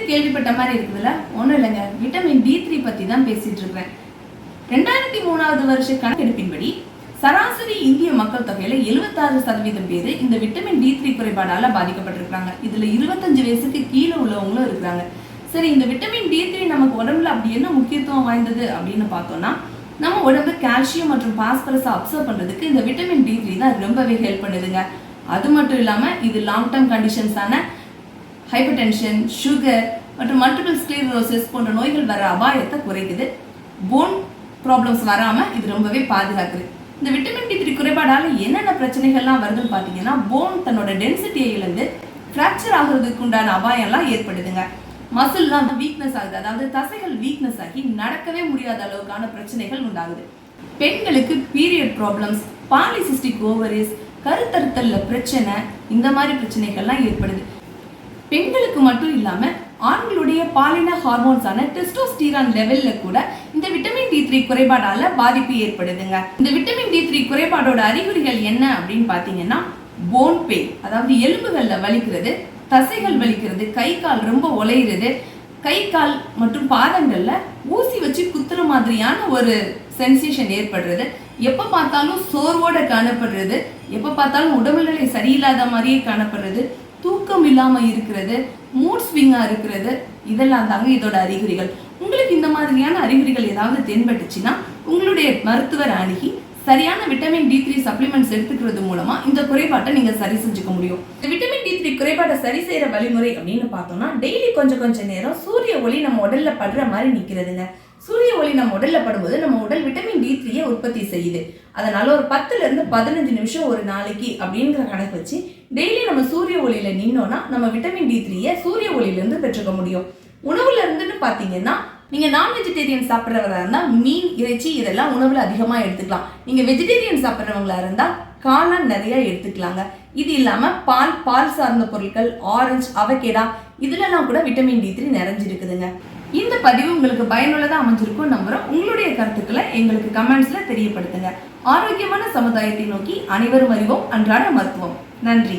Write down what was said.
கேள்விப்பட்ட மாதிரி இருக்குதுல்ல? ஒன்றும் இல்லைங்க, விட்டமின் D3 பற்றி தான் பேசிட்டு இருக்கிறேன். 2003 வருஷ கணக்கெடுப்பின்படி சராசரி இந்திய மக்கள் தொகையில 76% பேர் இந்த விட்டமின் D3 குறைபாடால பாதிக்கப்பட்டிருக்காங்க. இதுல 25 வயசுக்கு கீழே உள்ளவங்களும் இருக்கிறாங்க. சரி, இந்த விட்டமின் D3 நமக்கு உடம்புல அப்படி என்ன முக்கியத்துவம் வாய்ந்தது அப்படின்னு பார்த்தோம்னா, நம்ம உடம்பு கால்சியம் மற்றும் பாஸ்பரஸ் அப்சர்வ் பண்றதுக்கு இந்த விட்டமின் D3 தான் ரொம்பவே ஹெல்ப் பண்ணுதுங்க. அது மட்டும் இல்லாம இது லாங் டர்ம் கண்டிஷன்ஸான ஹைப்பர்டென்ஷன், சுகர் மற்றும் மல்டிபிள் ஸ்க்ளீரோசிஸ் போன்ற நோய்கள் வர அபாயத்தை குறைக்குது. போன் ப்ராப்ளம்ஸ் வராம இது ரொம்பவே பாதுகாக்குது. இந்த விட்டமின் D3 குறைபாடால என்னென்ன பிரச்சனைகள்லாம் வருதுன்னு பார்த்தீங்கன்னா, போன் தன்னோட டென்சிட்டியை இழந்து ஃப்ராக்சர் ஆகிறதுக்கு உண்டான அபாயம்லாம் ஏற்படுதுங்க. மசில்லாம் வீக்னஸ் ஆகுது, அதாவது தசைகள் வீக்னஸ் ஆகி நடக்கவே முடியாத அளவுக்கான பிரச்சனைகள் உண்டாகுது. பெண்களுக்கு பீரியட் ப்ராப்ளம்ஸ், பாலிசிஸ்டிக் ஓவரிஸ், கருத்தறுத்தல்ல பிரச்சனை, இந்த மாதிரி பிரச்சனைகள்லாம் ஏற்படுது. பெண்களுக்கு மட்டும் இல்லாம ஆண்களுடைய பாலின ஹார்மோன்ஸான டெஸ்டோஸ்டிரான் லெவல்ல கூட இந்த விட்டமின் D3 குறைபாடால பாதிப்பு ஏற்படுதுங்க. இந்த விட்டமின் D3 குறைபாடோட அறிகுறிகள் என்ன அப்படின்னு பாத்தீங்கன்னா, போன் பெயின், அதாவது எலும்புகள்ல வலிக்கிறது, தசைகள் வலிக்கிறது, கை கால் ரொம்ப உலையிறது, கை கால் மற்றும் பாதங்கள்ல ஊசி வச்சு குத்துற மாதிரியான ஒரு சென்சேஷன் ஏற்படுறது, எப்ப பார்த்தாலும் சோர்வோட காணப்படுறது, எப்ப பார்த்தாலும் உடல்நிலை சரியில்லாத மாதிரியே காணப்படுறது, தூக்கம் இல்லாம இருக்கிறது, மூட் ஸ்விங்கா இருக்கிறது, இதெல்லாம் தாங்க இதோட அறிகுறிகள். உங்களுக்கு இந்த மாதிரியான அறிகுறிகள் ஏதாவது தென்பட்டுச்சுன்னா உங்களுடைய மருத்துவர் அணுகி சரியான விட்டமின் D3 சப்ளிமெண்ட்ஸ் எடுத்துக்கிறது மூலமா இந்த குறைபாட்டை நீங்க சரி செஞ்சுக்க முடியும். இந்த விட்டமின் D3 குறைபாட்டை சரி செய்யற வழிமுறை அப்படின்னு பார்த்தோம்னா, டெய்லி கொஞ்சம் நேரம் சூரிய ஒளி நம்ம உடல்ல படுற மாதிரி நிக்கிறதுங்க. சூரிய ஒளி நம்ம உடல்ல படும்போது நம்ம உடல் விட்டமின் D3 உற்பத்தி செய்யுது. அதனால ஒரு 10 இருந்து 15 நிமிஷம் ஒரு நாளைக்கு அப்படிங்கிற கணக்கு வச்சு டெய்லி நம்ம சூரிய ஒளியில நின்னோம்னா நம்ம விட்டமின் D3 சூரிய ஒளியில இருந்து பெற்றுக்க முடியும். உணவுல இருந்துன்னு பாத்தீங்கன்னா, நீங்க நான் வெஜிடேரியன் சாப்பிட்றவரா இருந்தா மீன், இறைச்சி இதெல்லாம் உணவுல அதிகமா எடுத்துக்கலாம். நீங்க வெஜிடேரியன் சாப்பிட்றவங்களா இருந்தா காளான் நிறைய எடுத்துக்கலாங்க. இது இல்லாம பால் சார்ந்த பொருட்கள், ஆரஞ்சு, அவகேடா இதுலலாம் கூட விட்டமின் D3 நிறைஞ்சிருக்குதுங்க. இந்த பதிவு உங்களுக்கு பயனுள்ளதா அமைஞ்சிருக்கும் நம்புறோம். உங்களுடைய கருத்துக்களை எங்களுக்கு கமெண்ட்ஸ்ல தெரியப்படுத்துங்க. ஆரோக்கியமான சமுதாயத்தை நோக்கி அனைவரும் அறிவோம். அன்றாட மருத்துவம். நன்றி.